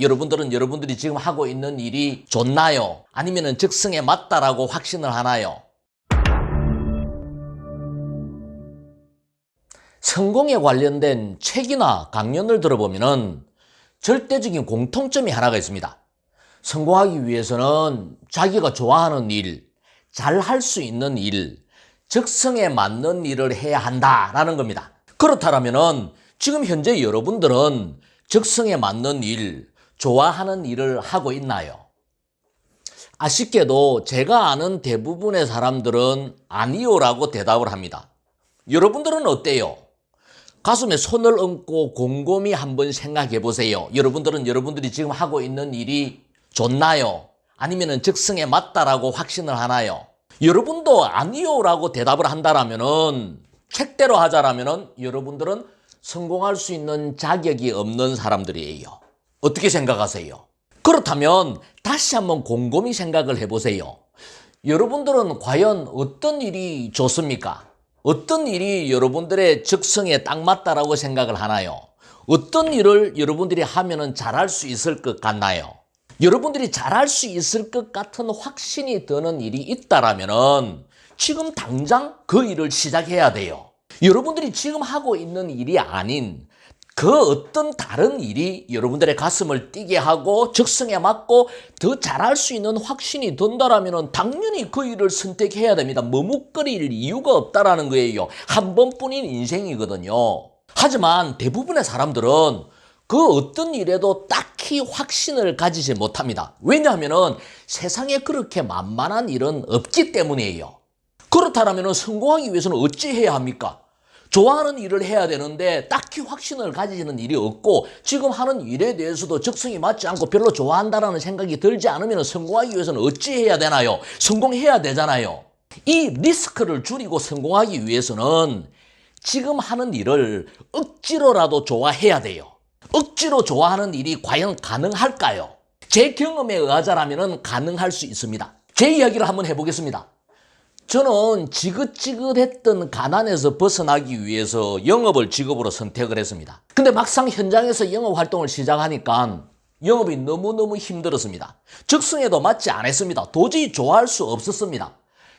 여러분들은 여러분들이 지금 하고 있는 일이 좋나요? 아니면 적성에 맞다라고 확신을 하나요? 성공에 관련된 책이나 강연을 들어보면 절대적인 공통점이 하나가 있습니다. 성공하기 위해서는 자기가 좋아하는 일, 잘 할 수 있는 일, 적성에 맞는 일을 해야 한다라는 겁니다. 그렇다면 지금 현재 여러분들은 적성에 맞는 일, 좋아하는 일을 하고 있나요? 아쉽게도 제가 아는 대부분의 사람들은 아니요라고 대답을 합니다. 여러분들은 어때요? 가슴에 손을 얹고 곰곰이 한번 생각해 보세요. 여러분들은 여러분들이 지금 하고 있는 일이 좋나요? 아니면 적성에 맞다라고 확신을 하나요? 여러분도 아니요라고 대답을 한다라면은 책대로 하자라면은 여러분들은 성공할 수 있는 자격이 없는 사람들이에요. 어떻게 생각하세요? 그렇다면 다시 한번 곰곰이 생각을 해보세요. 여러분들은 과연 어떤 일이 좋습니까? 어떤 일이 여러분들의 적성에 딱 맞다라고 생각을 하나요? 어떤 일을 여러분들이 하면은 잘할 수 있을 것 같나요? 여러분들이 잘할 수 있을 것 같은 확신이 드는 일이 있다라면은 지금 당장 그 일을 시작해야 돼요. 여러분들이 지금 하고 있는 일이 아닌 그 어떤 다른 일이 여러분들의 가슴을 뛰게 하고 적성에 맞고 더 잘할 수 있는 확신이 든다라면 당연히 그 일을 선택해야 됩니다. 머뭇거릴 이유가 없다라는 거예요. 한 번뿐인 인생이거든요. 하지만 대부분의 사람들은 그 어떤 일에도 딱히 확신을 가지지 못합니다. 왜냐하면 세상에 그렇게 만만한 일은 없기 때문이에요. 그렇다면 성공하기 위해서는 어찌해야 합니까? 좋아하는 일을 해야 되는데 딱히 확신을 가지는 일이 없고 지금 하는 일에 대해서도 적성이 맞지 않고 별로 좋아한다는 생각이 들지 않으면 성공하기 위해서는 어찌해야 되나요? 성공해야 되잖아요. 이 리스크를 줄이고 성공하기 위해서는 지금 하는 일을 억지로라도 좋아해야 돼요. 억지로 좋아하는 일이 과연 가능할까요? 제 경험에 의하자라면 가능할 수 있습니다. 제 이야기를 한번 해보겠습니다. 저는 지긋지긋했던 가난에서 벗어나기 위해서 영업을 직업으로 선택을 했습니다. 근데 막상 현장에서 영업 활동을 시작하니까 영업이 너무너무 힘들었습니다. 적성에도 맞지 않았습니다. 도저히 좋아할 수 없었습니다.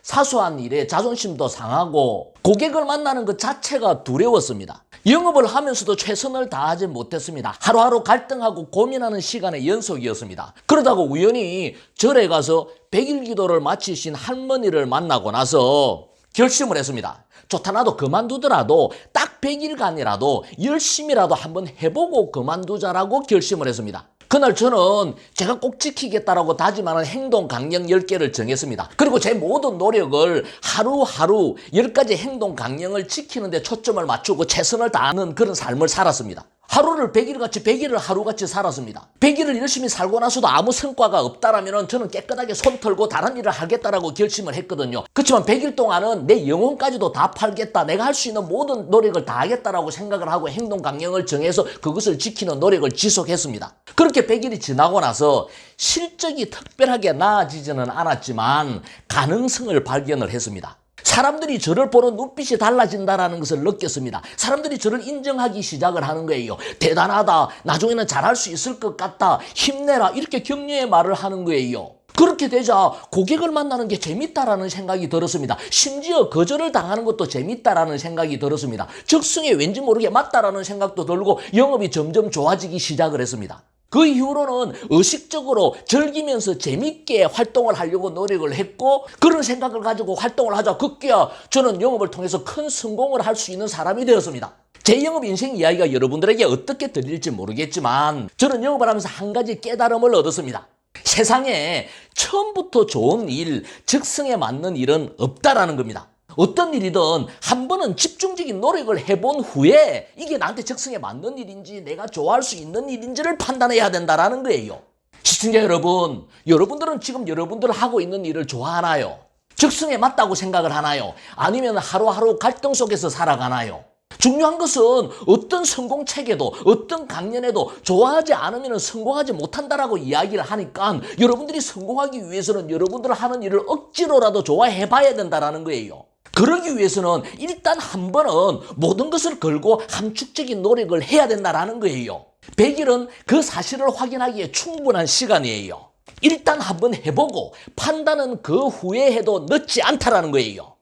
사소한 일에 자존심도 상하고 고객을 만나는 것 자체가 두려웠습니다. 영업을 하면서도 최선을 다하지 못했습니다. 하루하루 갈등하고 고민하는 시간의 연속이었습니다. 그러다가 우연히 절에 가서 100일 기도를 마치신 할머니를 만나고 나서 결심을 했습니다. 좋다, 나도 그만두더라도 딱 100일간이라도 열심히라도 한번 해보고 그만두자라고 결심을 했습니다. 그날 저는 제가 꼭 지키겠다라고 다짐하는 행동 강령 10개를 정했습니다. 그리고 제 모든 노력을 하루하루 10가지 행동 강령을 지키는 데 초점을 맞추고 최선을 다하는 그런 삶을 살았습니다. 하루를 100일같이 100일을 하루같이 살았습니다. 100일을 열심히 살고 나서도 아무 성과가 없다라면 저는 깨끗하게 손 털고 다른 일을 하겠다라고 결심을 했거든요. 그렇지만 100일 동안은 내 영혼까지도 다 팔겠다, 내가 할 수 있는 모든 노력을 다 하겠다라고 생각을 하고 행동 강령을 정해서 그것을 지키는 노력을 지속했습니다. 그렇게 100일이 지나고 나서 실적이 특별하게 나아지지는 않았지만 가능성을 발견을 했습니다. 사람들이 저를 보는 눈빛이 달라진다는 것을 느꼈습니다. 사람들이 저를 인정하기 시작을 하는 거예요. 대단하다, 나중에는 잘할 수 있을 것 같다, 힘내라, 이렇게 격려의 말을 하는 거예요. 그렇게 되자 고객을 만나는 게 재밌다라는 생각이 들었습니다. 심지어 거절을 당하는 것도 재밌다라는 생각이 들었습니다. 적성에 왠지 모르게 맞다라는 생각도 들고 영업이 점점 좋아지기 시작을 했습니다. 그 이후로는 의식적으로 즐기면서 재밌게 활동을 하려고 노력을 했고 그런 생각을 가지고 활동을 하자 급기야 저는 영업을 통해서 큰 성공을 할 수 있는 사람이 되었습니다. 제 영업 인생 이야기가 여러분들에게 어떻게 들릴지 모르겠지만 저는 영업을 하면서 한 가지 깨달음을 얻었습니다. 세상에 처음부터 좋은 일, 적성에 맞는 일은 없다라는 겁니다. 어떤 일이든 한 번은 집중적인 노력을 해본 후에 이게 나한테 적성에 맞는 일인지 내가 좋아할 수 있는 일인지를 판단해야 된다는 거예요. 시청자 여러분, 여러분들은 지금 여러분들 하고 있는 일을 좋아하나요? 적성에 맞다고 생각을 하나요? 아니면 하루하루 갈등 속에서 살아가나요? 중요한 것은 어떤 성공책에도 어떤 강연에도 좋아하지 않으면 성공하지 못한다라고 이야기를 하니까 여러분들이 성공하기 위해서는 여러분들 하는 일을 억지로라도 좋아해봐야 된다는 거예요. 그러기 위해서는 일단 한 번은 모든 것을 걸고 함축적인 노력을 해야 된다는 거예요. 100일은 그 사실을 확인하기에 충분한 시간이에요. 일단 한번 해보고 판단은 그 후에 해도 늦지 않다라는 거예요.